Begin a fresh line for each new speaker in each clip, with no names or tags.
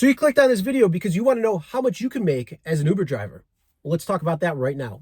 So you clicked on this video because you want to know how much you can make as an Uber driver. Well, let's talk about that right now.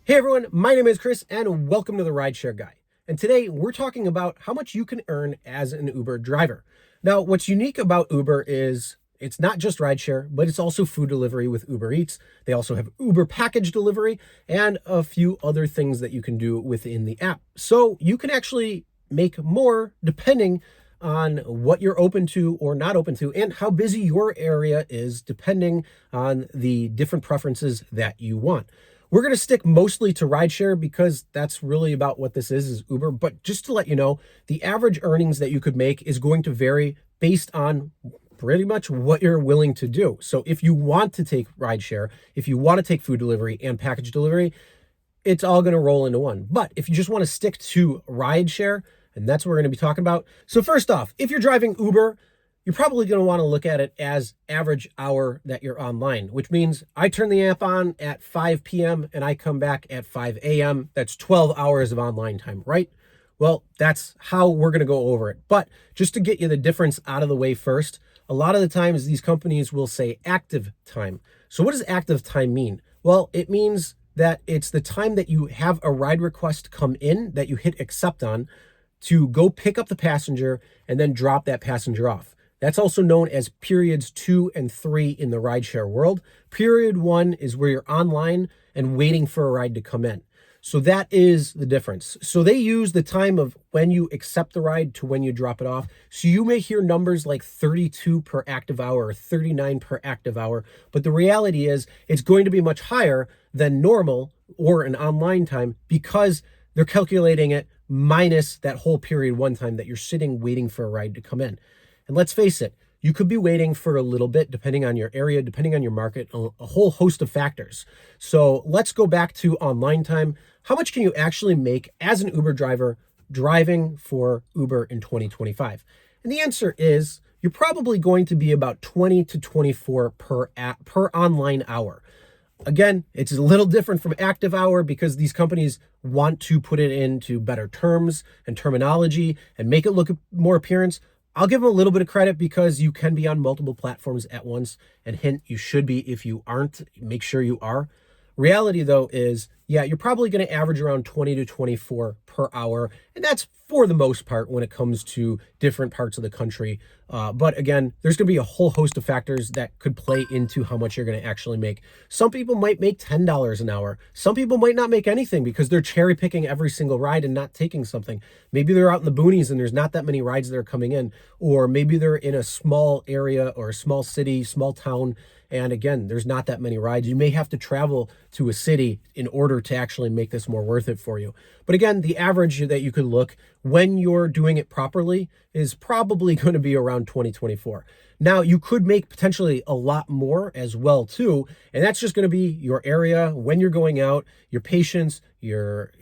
Hey everyone, my name is Chris and welcome to the RideShare Guy. And today we're talking about how much you can earn as an Uber driver. Now, what's unique about Uber is it's not just rideshare, but it's also food delivery with Uber Eats. They also have Uber package delivery and a few other things that you can do within the app. So you can actually make more depending on what you're open to or not open to and how busy your area is depending on the different preferences that you want. We're going to stick mostly to rideshare because that's really about what this is Uber. But just to let you know, the average earnings that you could make is going to vary based on pretty much what you're willing to do. So if you want to take rideshare, if you want to take food delivery and package delivery, it's all going to roll into one. But if you just want to stick to rideshare, and that's what we're going to be talking about. So first off, if you're driving Uber, you're probably going to want to look at it as average hour that you're online, which means I turn the app on at 5 p.m. and I come back at 5 a.m. That's 12 hours of online time, right? Well, that's how we're going to go over it. But just to get you the difference out of the way first, a lot of the times these companies will say active time. So what does active time mean? Well, it means that it's the time that you have a ride request come in that you hit accept on to go pick up the passenger and then drop that passenger off. That's also known as periods 2 and 3 in the rideshare world. Period 1 is where you're online and waiting for a ride to come in. So that is the difference. So they use the time of when you accept the ride to when you drop it off. So you may hear numbers like 32 per active hour or 39 per active hour, but the reality is it's going to be much higher than normal or an online time because they're calculating it minus that whole period 1 time that you're sitting waiting for a ride to come in. And let's face it, you could be waiting for a little bit, depending on your area, depending on your market, a whole host of factors. So let's go back to online time. How much can you actually make as an Uber driver driving for Uber in 2025? And the answer is you're probably going to be about 20 to 24 per online hour. Again, it's a little different from active hour because these companies want to put it into better terms and terminology and make it look more appearance. I'll give them a little bit of credit because you can be on multiple platforms at once. And hint, you should be. If you aren't, make sure you are. Reality, though, is, yeah, you're probably going to average around 20 to 24 per hour. And that's for the most part when it comes to different parts of the country. But again, there's going to be a whole host of factors that could play into how much you're going to actually make. Some people might make $10 an hour. Some people might not make anything because they're cherry picking every single ride and not taking something. Maybe they're out in the boonies and there's not that many rides that are coming in. Or maybe they're in a small area or a small city, small town. And again, there's not that many rides. You may have to travel to a city in order to actually make this more worth it for you. But again, the average that you could look when you're doing it properly is probably going to be around 2024. Now, you could make potentially a lot more as well, too. And that's just going to be your area, when you're going out, your patience, your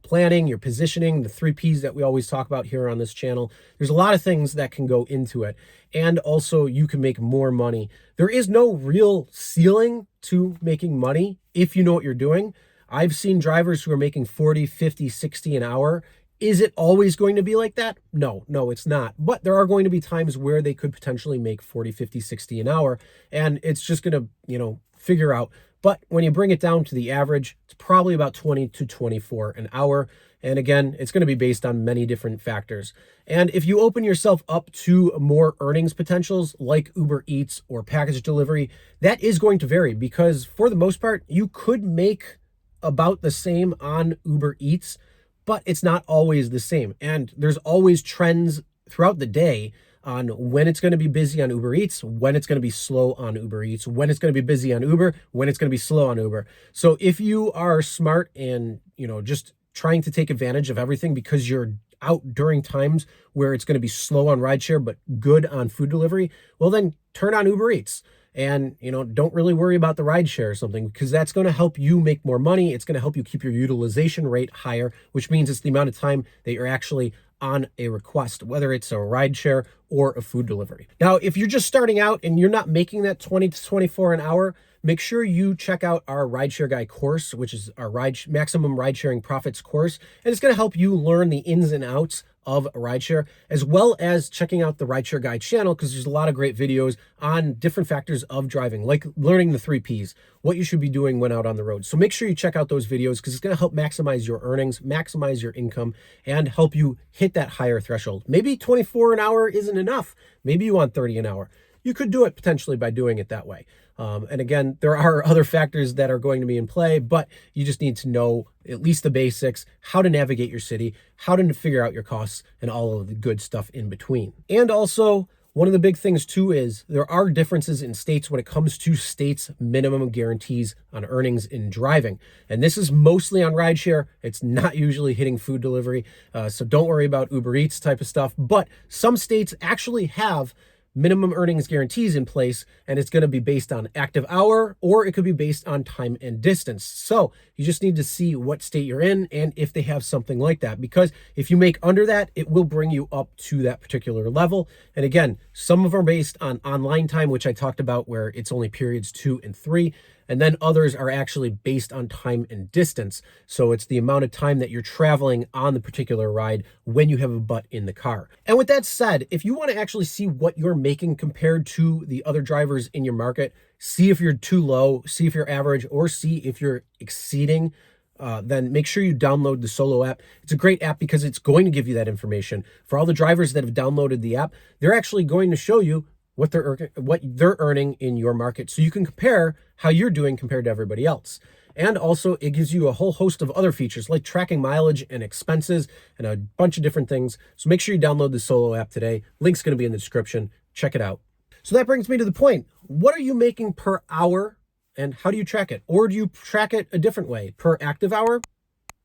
planning, your positioning, the 3 Ps that we always talk about here on this channel. There's a lot of things that can go into it. And also you can make more money. There is no real ceiling to making money if you know what you're doing. I've seen drivers who are making 40, 50, 60 an hour. Is it always going to be like that? No, it's not. But there are going to be times where they could potentially make 40, 50, 60 an hour. And it's just going to, figure out. But when you bring it down to the average, it's probably about 20 to 24 an hour. And again, it's going to be based on many different factors. And if you open yourself up to more earnings potentials like Uber Eats or package delivery, that is going to vary because for the most part, you could make about the same on Uber Eats, but it's not always the same. And there's always trends throughout the day on when it's going to be busy on Uber Eats, when it's going to be slow on Uber Eats, when it's going to be busy on Uber, when it's going to be slow on Uber. So if you are smart and, just trying to take advantage of everything because you're out during times where it's going to be slow on rideshare, but good on food delivery, well, then turn on Uber Eats. And, don't really worry about the rideshare or something because that's going to help you make more money. It's going to help you keep your utilization rate higher, which means it's the amount of time that you're actually on a request, whether it's a rideshare or a food delivery. Now, if you're just starting out and you're not making that 20 to 24 an hour, make sure you check out our RideShare Guy course, which is our maximum ride sharing profits course. And it's going to help you learn the ins and outs of rideshare, as well as checking out the RideShare Guy channel, because there's a lot of great videos on different factors of driving, like learning the 3 Ps, what you should be doing when out on the road. So make sure you check out those videos, because it's going to help maximize your earnings, maximize your income, and help you hit that higher threshold. Maybe 24 an hour isn't enough. Maybe you want 30 an hour. You could do it potentially by doing it that way. And again, there are other factors that are going to be in play, but you just need to know at least the basics, how to navigate your city, how to figure out your costs, and all of the good stuff in between. And also, one of the big things too is there are differences in states when it comes to states' minimum guarantees on earnings in driving. And this is mostly on rideshare. It's not usually hitting food delivery. So don't worry about Uber Eats type of stuff. But some states actually have minimum earnings guarantees in place, and it's going to be based on active hour, or it could be based on time and distance. So you just need to see what state you're in and if they have something like that, because if you make under that, it will bring you up to that particular level. And again, some of them are based on online time, which I talked about, where it's only periods 2 and 3. And then others are actually based on time and distance. So it's the amount of time that you're traveling on the particular ride when you have a butt in the car. And with that said, if you want to actually see what you're making compared to the other drivers in your market, see if you're too low, see if you're average, or see if you're exceeding, then make sure you download the Solo app. It's a great app because it's going to give you that information. For all the drivers that have downloaded the app, they're actually going to show you what they're earning in your market, so you can compare how you're doing compared to everybody else. And also, it gives you a whole host of other features like tracking mileage and expenses and a bunch of different things. So make sure you download the Solo app today. Link's going to be in the description. Check it out. So that brings me to the point. What are you making per hour, and how do you track it? Or do you track it a different way? Per active hour?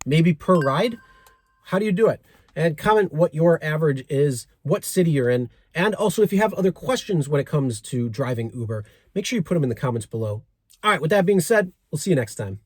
Maybe per ride? How do you do it? And comment what your average is, what city you're in. And also, if you have other questions when it comes to driving Uber, make sure you put them in the comments below. All right, with that being said, we'll see you next time.